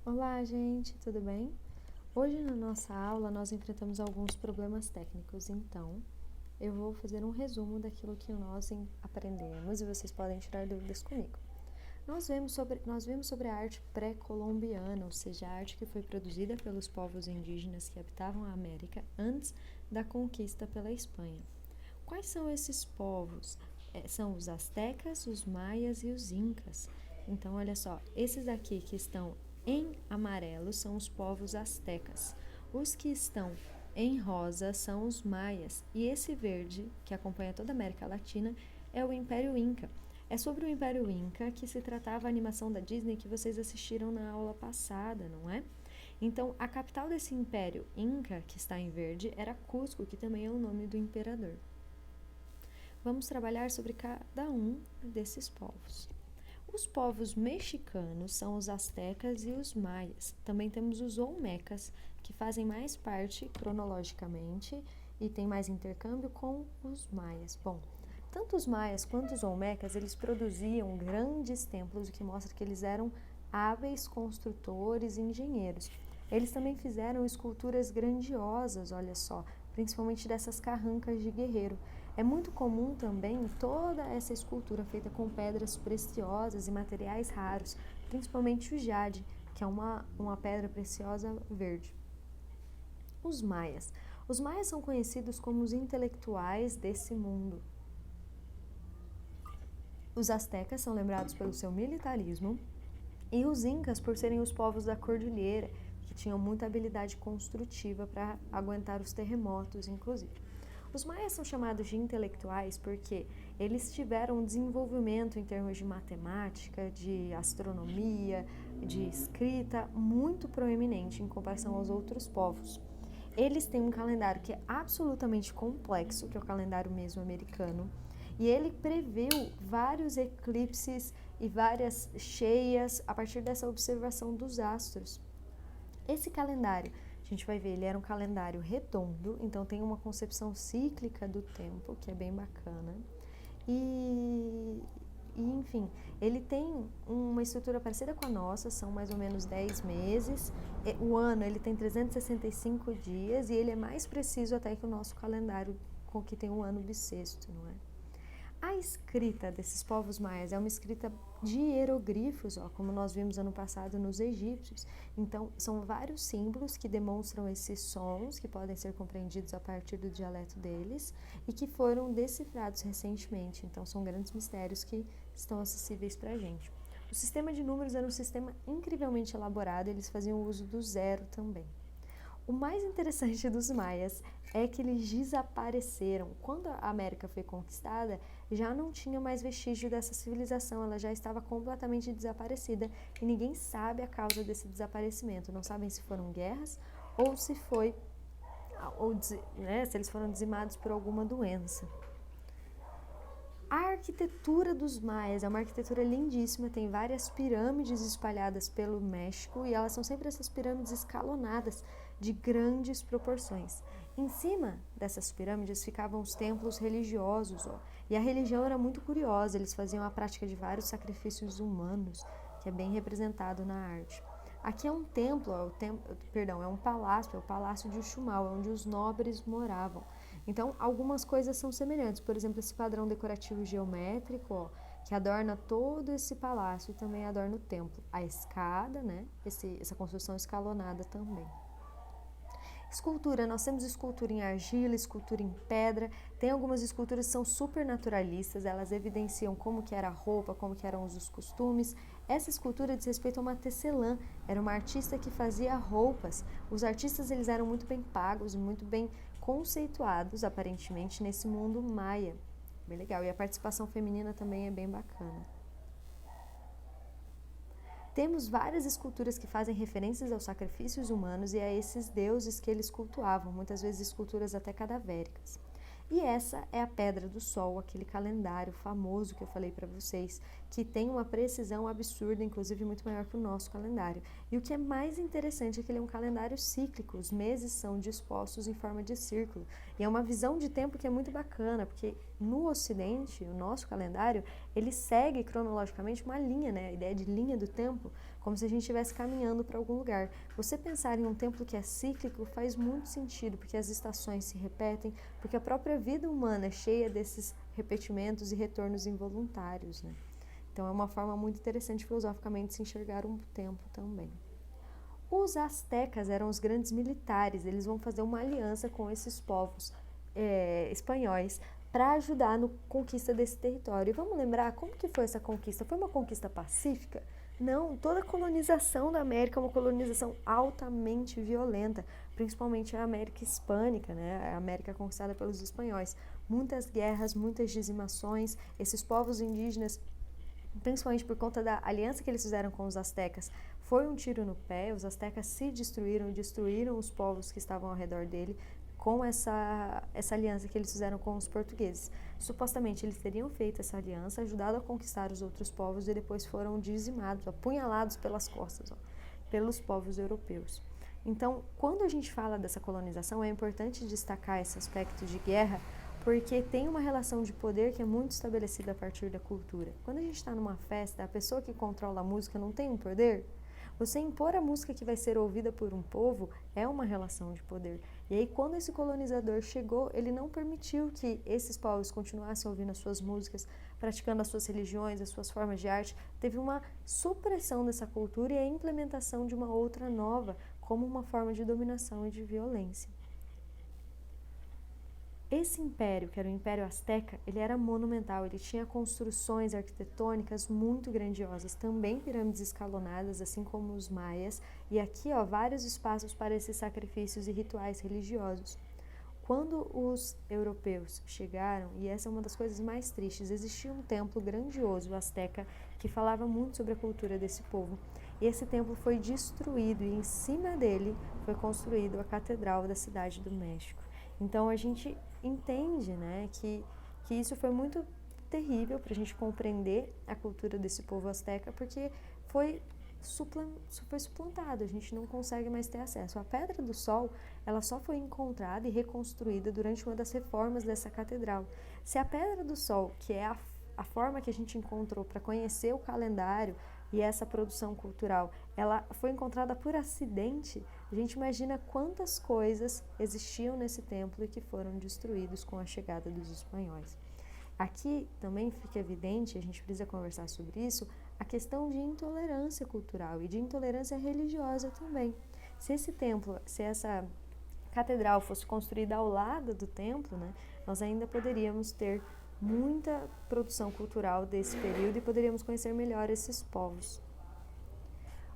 Olá, gente, tudo bem? Hoje na nossa aula nós enfrentamos alguns problemas técnicos, então eu vou fazer um resumo daquilo que nós aprendemos e vocês podem tirar dúvidas comigo. Nós vimos sobre a arte pré-colombiana, ou seja, a arte que foi produzida pelos povos indígenas que habitavam a América antes da conquista pela Espanha. Quais são esses povos? São os astecas, os maias e os incas. Então, olha só, esses aqui que estão em amarelo são os povos astecas. Os que estão em rosa são os maias. E esse verde, que acompanha toda a América Latina, é o Império Inca. É sobre o Império Inca que se tratava a animação da Disney que vocês assistiram na aula passada, não é? Então, a capital desse Império Inca, que está em verde, era Cusco, que também é o nome do imperador. Vamos trabalhar sobre cada um desses povos. Os povos mexicanos são os astecas e os maias. Também temos os olmecas, que fazem mais parte cronologicamente e tem mais intercâmbio com os maias. Bom, tanto os maias quanto os olmecas, eles produziam grandes templos, o que mostra que eles eram hábeis construtores e engenheiros. Eles também fizeram esculturas grandiosas, olha só, principalmente dessas carrancas de guerreiro. É muito comum também toda essa escultura feita com pedras preciosas e materiais raros, principalmente o jade, que é uma pedra preciosa verde. Os maias. Os maias são conhecidos como os intelectuais desse mundo. Os astecas são lembrados pelo seu militarismo e os incas por serem os povos da cordilheira, que tinham muita habilidade construtiva para aguentar os terremotos, inclusive. Os maias são chamados de intelectuais porque eles tiveram um desenvolvimento em termos de matemática, de astronomia, de escrita muito proeminente em comparação aos outros povos. Eles têm um calendário que é absolutamente complexo, que é o calendário mesoamericano, e ele previu vários eclipses e várias cheias a partir dessa observação dos astros. Esse calendário, a gente vai ver, ele era um calendário redondo, então tem uma concepção cíclica do tempo, que é bem bacana. Enfim, ele tem uma estrutura parecida com a nossa, são mais ou menos 10 meses. O ano, ele tem 365 dias e ele é mais preciso até que o nosso calendário, com que tem um ano bissexto, não é? A escrita desses povos maias é uma escrita de hieroglifos, como nós vimos ano passado nos egípcios. Então, são vários símbolos que demonstram esses sons, que podem ser compreendidos a partir do dialeto deles, e que foram decifrados recentemente. Então, são grandes mistérios que estão acessíveis para a gente. O sistema de números era um sistema incrivelmente elaborado, eles faziam uso do zero também. O mais interessante dos maias é que eles desapareceram. Quando a América foi conquistada, já não tinha mais vestígio dessa civilização, ela já estava completamente desaparecida e ninguém sabe a causa desse desaparecimento. Não sabem se foram guerras ou se se eles foram dizimados por alguma doença. A arquitetura dos maias é uma arquitetura lindíssima, tem várias pirâmides espalhadas pelo México e elas são sempre essas pirâmides escalonadas de grandes proporções. Em cima dessas pirâmides ficavam os templos religiosos, e a religião era muito curiosa, eles faziam a prática de vários sacrifícios humanos, que é bem representado na arte. Aqui é um templo, é um palácio, é o Palácio de Uxumal, onde os nobres moravam. Então, algumas coisas são semelhantes. Por exemplo, esse padrão decorativo geométrico, que adorna todo esse palácio e também adorna o templo. A escada, né? Essa construção escalonada também. Escultura, nós temos escultura em argila, escultura em pedra, tem algumas esculturas que são super naturalistas, elas evidenciam como que era a roupa, como que eram os costumes. Essa escultura diz respeito a uma tecelã, era uma artista que fazia roupas. Os artistas eles eram muito bem pagos e muito bem conceituados, aparentemente, nesse mundo maia. Bem legal, e a participação feminina também é bem bacana. Temos várias esculturas que fazem referências aos sacrifícios humanos e a esses deuses que eles cultuavam, muitas vezes esculturas até cadavéricas. E essa é a Pedra do Sol, aquele calendário famoso que eu falei para vocês, que tem uma precisão absurda, inclusive muito maior que o nosso calendário. E o que é mais interessante é que ele é um calendário cíclico, os meses são dispostos em forma de círculo. E é uma visão de tempo que é muito bacana, porque no Ocidente, o nosso calendário, ele segue cronologicamente uma linha, né? A ideia de linha do tempo, como se a gente estivesse caminhando para algum lugar. Você pensar em um tempo que é cíclico faz muito sentido, porque as estações se repetem, porque a própria vida humana é cheia desses repetimentos e retornos involuntários, né? Então é uma forma muito interessante filosoficamente se enxergar um tempo também. Os astecas eram os grandes militares, eles vão fazer uma aliança com esses povos espanhóis para ajudar na conquista desse território. E vamos lembrar como que foi essa conquista? Foi uma conquista pacífica? Não, toda a colonização da América é uma colonização altamente violenta, principalmente a América Hispânica, né? A América conquistada pelos espanhóis. Muitas guerras, muitas dizimações, esses povos indígenas, principalmente por conta da aliança que eles fizeram com os astecas, foi um tiro no pé. Os astecas se destruíram os povos que estavam ao redor dele com essa aliança que eles fizeram com os portugueses. Supostamente eles teriam feito essa aliança, ajudado a conquistar os outros povos e depois foram dizimados, apunhalados pelas costas, pelos povos europeus. Então, quando a gente fala dessa colonização, é importante destacar esse aspecto de guerra, porque tem uma relação de poder que é muito estabelecida a partir da cultura. Quando a gente está numa festa, a pessoa que controla a música não tem um poder? Você impor a música que vai ser ouvida por um povo é uma relação de poder. E aí, quando esse colonizador chegou, ele não permitiu que esses povos continuassem ouvindo as suas músicas, praticando as suas religiões, as suas formas de arte. Teve uma supressão dessa cultura e a implementação de uma outra nova, como uma forma de dominação e de violência. Esse império, que era o Império Azteca, ele era monumental, ele tinha construções arquitetônicas muito grandiosas, também pirâmides escalonadas, assim como os maias, e aqui, vários espaços para esses sacrifícios e rituais religiosos. Quando os europeus chegaram, e essa é uma das coisas mais tristes, existia um templo grandioso, o Azteca, que falava muito sobre a cultura desse povo. E esse templo foi destruído e em cima dele foi construído a Catedral da Cidade do México. Então a gente entende, né, que isso foi muito terrível para a gente compreender a cultura desse povo azteca, porque foi suplantado, a gente não consegue mais ter acesso. A Pedra do Sol, ela só foi encontrada e reconstruída durante uma das reformas dessa catedral. Se a Pedra do Sol, que é a forma que a gente encontrou para conhecer o calendário e essa produção cultural, ela foi encontrada por acidente, a gente imagina quantas coisas existiam nesse templo e que foram destruídos com a chegada dos espanhóis. Aqui também fica evidente, a gente precisa conversar sobre isso, a questão de intolerância cultural e de intolerância religiosa também. Se esse templo, se essa catedral fosse construída ao lado do templo, né, nós ainda poderíamos ter muita produção cultural desse período e poderíamos conhecer melhor esses povos.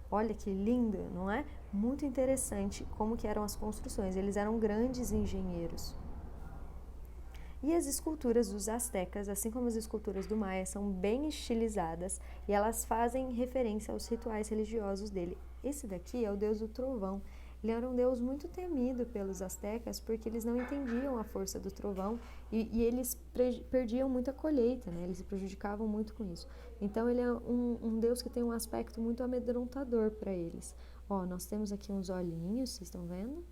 Olha que lindo, não é? Muito interessante como que eram as construções. Eles eram grandes engenheiros. E as esculturas dos astecas, assim como as esculturas do Maia, são bem estilizadas e elas fazem referência aos rituais religiosos dele. Esse daqui é o deus do trovão. Ele era um deus muito temido pelos astecas porque eles não entendiam a força do trovão e eles perdiam muita colheita, né? Eles se prejudicavam muito com isso. Então ele é um deus que tem um aspecto muito amedrontador para eles. Nós temos aqui uns olhinhos, vocês estão vendo?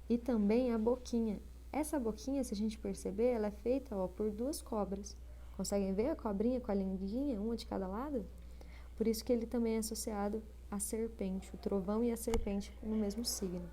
E também a boquinha. Essa boquinha, se a gente perceber, ela é feita por duas cobras. Conseguem ver a cobrinha com a linguinha, uma de cada lado? Por isso que ele também é associado à serpente, o trovão e a serpente no mesmo signo.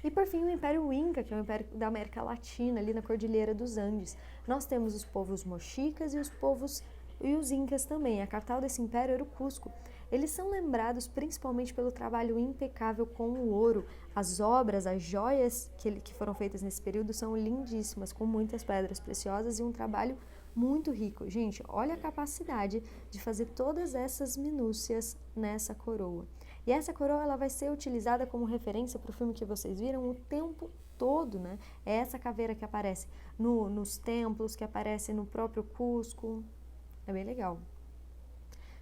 E por fim o Império Inca, que é o Império da América Latina, ali na Cordilheira dos Andes. Nós temos os povos mochicas e os incas também. A capital desse império era o Cusco. Eles são lembrados principalmente pelo trabalho impecável com o ouro. As obras, as joias que foram feitas nesse período são lindíssimas, com muitas pedras preciosas e um trabalho muito rico. Gente, olha a capacidade de fazer todas essas minúcias nessa coroa. E essa coroa ela vai ser utilizada como referência para o filme que vocês viram o tempo todo, né? É essa caveira que aparece nos templos, que aparece no próprio Cusco. É bem legal.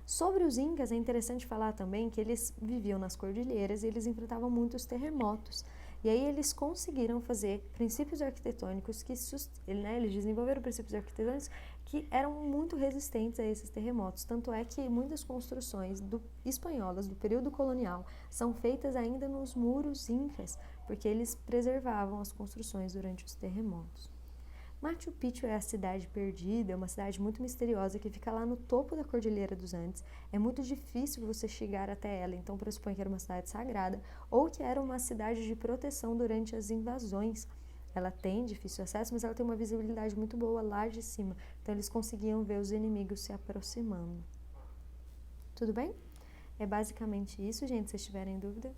Sobre os incas, é interessante falar também que eles viviam nas cordilheiras e eles enfrentavam muitos terremotos. E aí eles conseguiram fazer princípios arquitetônicos eles desenvolveram princípios arquitetônicos que eram muito resistentes a esses terremotos. Tanto é que muitas construções espanholas do período colonial são feitas ainda nos muros incas, porque eles preservavam as construções durante os terremotos. Machu Picchu é a cidade perdida, é uma cidade muito misteriosa que fica lá no topo da Cordilheira dos Andes. É muito difícil você chegar até ela, então pressupõe que era uma cidade sagrada ou que era uma cidade de proteção durante as invasões. Ela tem difícil acesso, mas ela tem uma visibilidade muito boa lá de cima, então eles conseguiam ver os inimigos se aproximando. Tudo bem? É basicamente isso, gente. Se vocês tiverem dúvida,